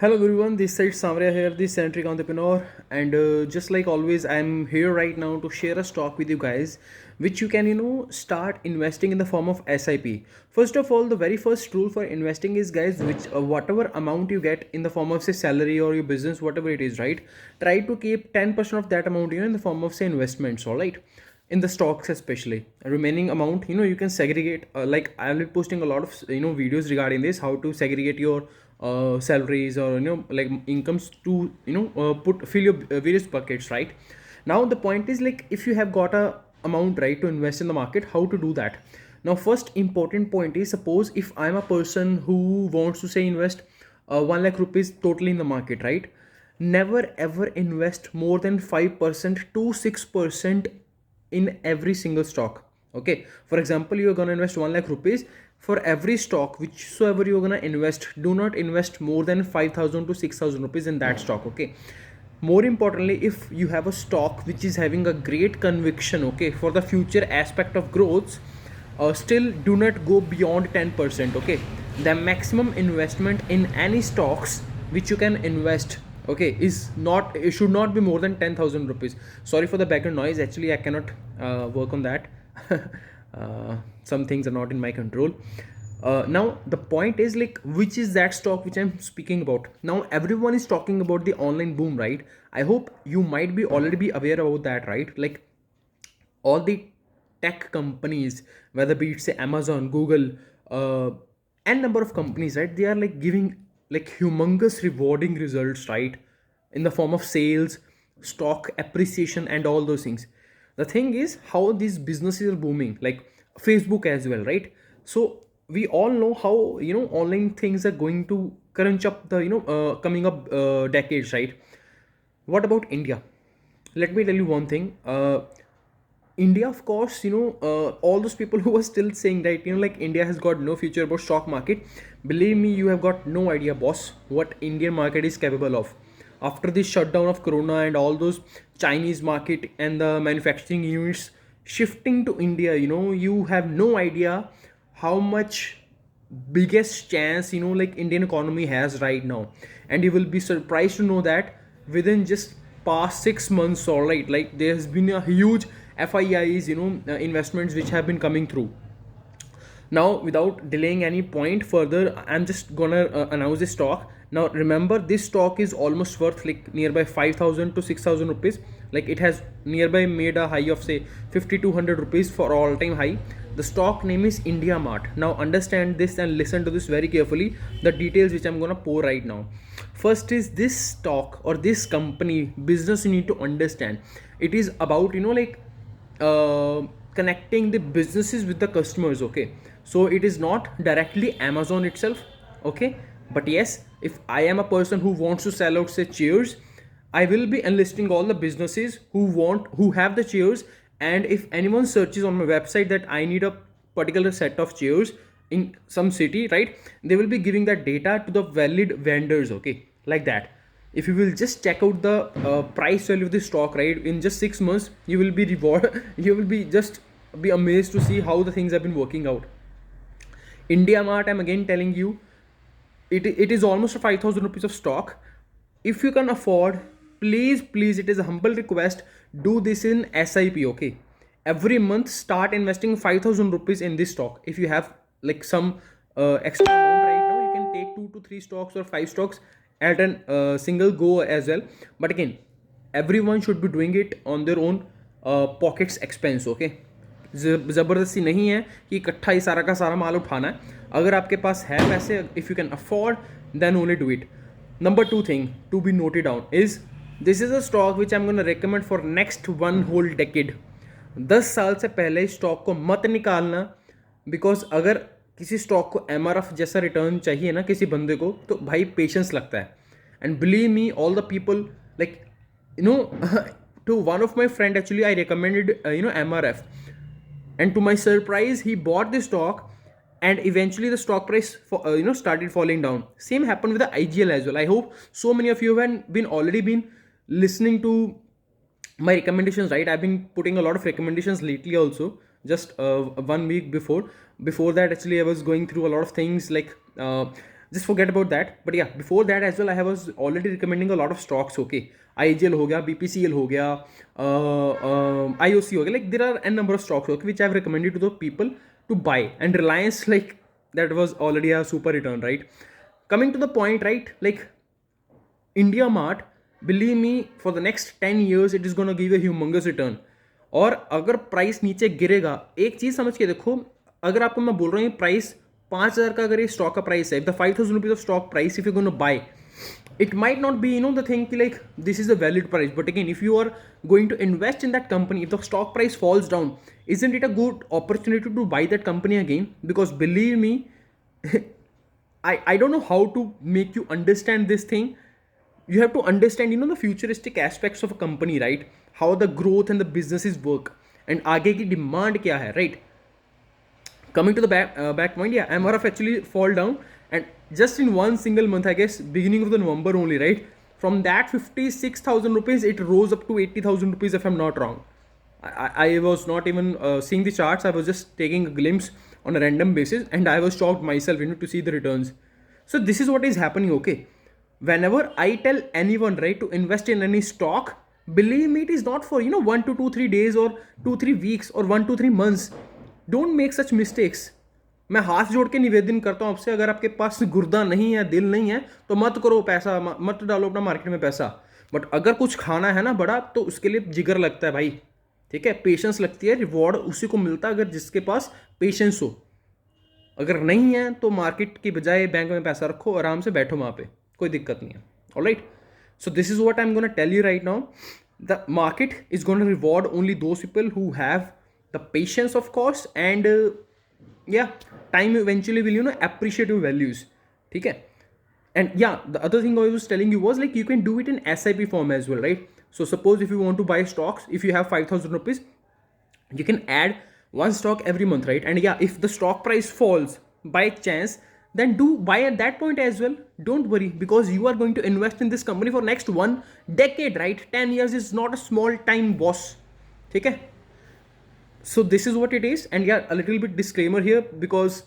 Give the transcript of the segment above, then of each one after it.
Hello everyone, this side Samria here, the centric entrepreneur, and just like always, I'm here right now to share a stock with you guys, which you can start investing in the form of SIP. First of all, the very first rule for investing is, guys, which whatever amount you get in the form of say salary or your business, whatever it is, right? Try to keep 10% of that amount, in the form of say investments, all right? In the stocks especially, remaining amount, you can segregate, like I'll be posting a lot of videos regarding this, how to segregate your salaries or like incomes to put fill your various buckets, right? Now the point is, like, if you have got a amount, right, to invest in the market, how to do that. Now first important point is, suppose if I'm a person who wants to say invest 1 lakh rupees totally in the market, right? Never ever invest more than 5% to 6% in every single stock. Okay, for example, you're going to invest 1 lakh rupees. For every stock whichsoever you're going to invest, do not invest more than 5,000 to 6,000 rupees in that stock. Okay, more importantly, if you have a stock which is having a great conviction, okay, for the future aspect of growth, still do not go beyond 10%. Okay, the maximum investment in any stocks which you can invest, okay, is not, it should not be more than 10,000 rupees. Sorry for the background noise, actually I cannot work on that. Some things are not in my control. Now the point is, like, which is that stock which I'm speaking about. Now everyone is talking about the online boom, right? I hope you might be already be aware about that, right? Like, all the tech companies, whether be it say Amazon, Google, uh, and number of companies, right, they are like giving like humongous rewarding results, right, in the form of sales, stock appreciation, and all those things. The thing is how these businesses are booming, like Facebook as well, right? So we all know how online things are going to crunch up the coming up decades, right? What about India? Let me tell you one thing. India, of course, all those people who are still saying that, like, India has got no future about stock market. Believe me, you have got no idea, boss, what Indian market is capable of. After this shutdown of Corona and all those Chinese market and the manufacturing units shifting to India, you have no idea how much biggest chance like Indian economy has right now. And you will be surprised to know that within just past 6 months, all right, like, there has been a huge FIIs, investments which have been coming through. Now without delaying any point further, I'm just gonna announce this stock. Now remember, this stock is almost worth like nearby 5,000 to 6,000 rupees. Like, it has nearby made a high of say 5,200 rupees for all time high. The stock name is India Mart. Now understand this and listen to this very carefully, the details which I'm gonna pour right now. First is, this stock or this company business, you need to understand, it is about like connecting the businesses with the customers. Okay, so it is not directly Amazon itself. Okay, but yes, if I am a person who wants to sell out say chairs, I will be enlisting all the businesses who have the chairs. And if anyone searches on my website that I need a particular set of chairs in some city, right, they will be giving that data to the valid vendors. Okay, like that. If you will just check out the price value of the stock, right, in just 6 months, you will be reward you will be just be amazed to see how the things have been working out. India Mart, I'm again telling you, it is almost a 5,000 rupees of stock. If you can afford, please, it is a humble request, do this in SIP. Okay, every month start investing 5,000 rupees in this stock. If you have like some extra amount right now, you can take 2 to 3 stocks or 5 stocks at a single go as well. But again, everyone should be doing it on their own pockets expense. Okay, ज़बरदस्ती नहीं है कि इकट्ठा ही सारा का सारा माल उठाना है. अगर आपके पास है पैसे, if you can afford, then only do it. Number two thing to be noted down is, this is a stock which I'm going to recommend for next one whole decade. 10 साल से पहले इस स्टॉक को मत निकालना. Because अगर किसी stock को MRF जैसा रिटर्न चाहिए ना किसी बंदे को, तो भाई पेशेंस लगता है. And believe me, all the people, like, you know to one of my friend, actually I recommended MRF, and to my surprise he bought the stock, and eventually the stock price started falling down. Same happened with the IGL as well. I hope so many of you have been already been listening to my recommendations, right? I've been putting a lot of recommendations lately also. Just 1 week before that, actually, I was going through a lot of things, like just forget about that. But yeah, before that as well, I was already recommending a lot of stocks. Okay, IGL हो गया, BPCL हो गया, IOC हो गया. Like there are n number of stocks, okay, which I have recommended to the people to buy. And Reliance, like that was already a super return, right? Coming to the point, right? Like India Mart, believe me, for the next 10 years it is going to give a humongous return. और अगर price नीचे गिरेगा, एक चीज समझ के देखो, अगर आपको मैं बोल रहा हूँ प्राइस 5,000 का अगर ये स्टॉक का प्राइस है, the 5,000 rupees of stock price, if you gonna buy, it might not be the thing like this is a valid price, but again if you are going to invest in that company, if the stock price falls down, isn't it a good opportunity to buy that company again? Because believe me, I don't know how to make you understand this thing. You have to understand the futuristic aspects of a company, right? How the growth and the businesses work, and आगे की demand क्या है, right? Coming to the back point, yeah, MRF actually fall down, and just in one single month, I guess beginning of the November only, right? From that 56,000 rupees, it rose up to 80,000 rupees, if I'm not wrong. I was not even seeing the charts. I was just taking a glimpse on a random basis, and I was shocked myself, to see the returns. So this is what is happening, okay? Whenever I tell anyone, right, to invest in any stock, believe me, it is not for 1 to 2 3 days or 2 3 weeks or 1 to 3 months. Don't make such mistakes. मैं हाथ जोड़ के निवेदन करता हूँ आपसे, अगर आपके पास गुर्दा नहीं है, दिल नहीं है, तो मत करो पैसा, मत डालो अपना मार्केट में पैसा. बट अगर कुछ खाना है ना बड़ा, तो उसके लिए जिगर लगता है भाई, ठीक है, पेशेंस लगती है, रिवॉर्ड उसी को मिलता है अगर जिसके पास पेशेंस हो. अगर नहीं है तो मार्केट की बजाय बैंक में पैसा रखो, आराम से बैठो वहाँ पे, कोई दिक्कत नहीं है. Alright, so this is what I am gonna tell you right now. The market is gonna reward only those people who have the patience, of course, and yeah, time eventually will appreciate your values. ठीक है. And yeah, the other thing I was telling you was like you can do it in SIP form as well, right? So suppose if you want to buy stocks, if you have 5,000 rupees, you can add one stock every month, right? And yeah, if the stock price falls by chance, then do buy at that point as well. Don't worry, because you are going to invest in this company for next 1 decade, right? 10 years is not a small time, boss. ठीक है. So this is what it is. And yeah, a little bit disclaimer here, because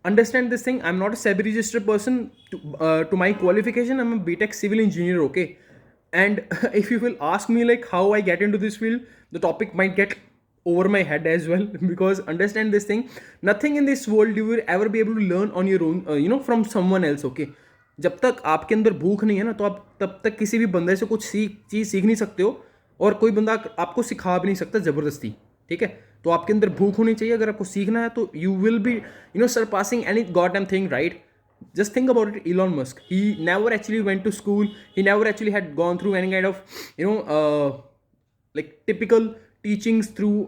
understand this thing, I'm not a SEBI registered person. To my qualification, I'm a BTech civil engineer, okay? And if you will ask me like how I get into this field, the topic might get over my head as well. Because understand this thing, nothing in this world you will ever be able to learn on your own, from someone else, okay? जब तक आपके अंदर भूख नहीं है ना, तो आप तब तक किसी भी बंदे से कुछ चीज़ सीख नहीं सकते हो, और कोई बंदा आपको सिखा भी नहीं सकता ज़बरदस्ती, ठीक है? तो आपके अंदर भूख होनी चाहिए अगर आपको सीखना है, तो you will be surpassing any god damn thing, right? Just think about it. Elon Musk, he never actually went to school, he never actually had gone through any kind of like typical teachings through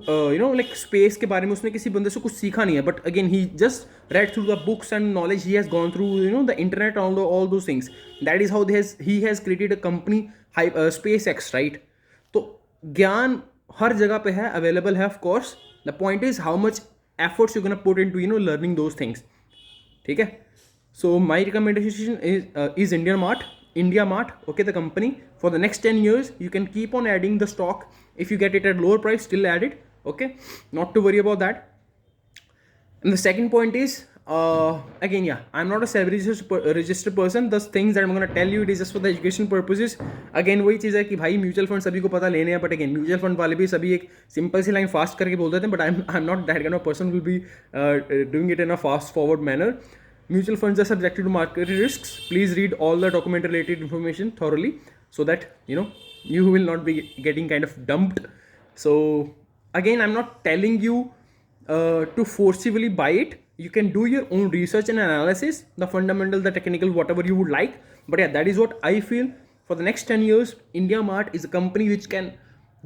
like space के बारे में उसने किसी बंदे से कुछ सीखा नहीं है. But again, he just read through the books and knowledge he has gone through the internet, all those things. That is how he has created a company, SpaceX, right? तो ज्ञान हर जगह पे है, अवेलेबल है, of course. The point is how much efforts you gonna put into learning those things, ठीक है? So my recommendation is India mart, okay, the company. For the next 10 years you can keep on adding the stock. If you get it at lower price, still add it, okay? Not to worry about that. And the second point is, again, yeah, I'm not a SEBI registered person. The things that I'm going to tell you, it is just for the education purposes. Again, वही चीज़ है कि भाई mutual fund सभी को पता लेने हैं, but again mutual fund वाले भी सभी एक सिंपल सी लाइन फास्ट करके बोल देते हैं, but I am not that kind of person will be doing it in a fast forward manner. Mutual funds are subjected to market risks. Please read all the document related information thoroughly, so that you will not be getting kind of dumped. So again, I'm not telling you to forcibly buy it. You can do your own research and analysis, the fundamental, the technical, whatever you would like. But yeah, that is what I feel. For the next 10 years, India Mart is a company which can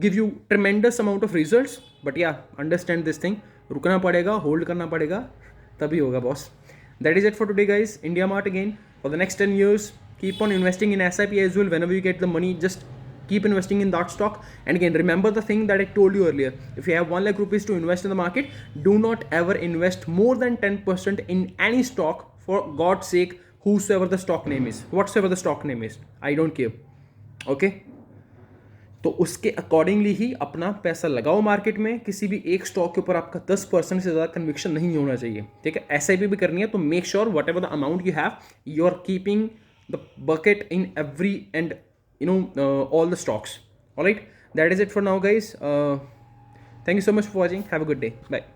give you tremendous amount of results. But yeah, understand this thing, रुकना पड़ेगा, hold करना पड़ेगा, तभी होगा boss. That is it for today, guys. India Mart again. For the next 10 years, keep on investing in SIP as well. Whenever you get the money, just keep investing in that stock. And again, remember the thing that I told you earlier. If you have 1 lakh rupees to invest in the market, do not ever invest more than 10% in any stock, for God's sake, whosoever the stock name is, whatsoever the stock name is. I don't care. Okay? तो उसके accordingly ही अपना पैसा लगाओ market में। किसी भी एक stock के ऊपर आपका 10% से ज़्यादा कन्विक्शन नहीं होना चाहिए, ठीक है। एसआईपी भी करनी है तो make sure whatever the amount you have, you are keeping the bucket in every and all the stocks. All right, that is it for now, guys. Thank you so much for watching. Have a good day. Bye.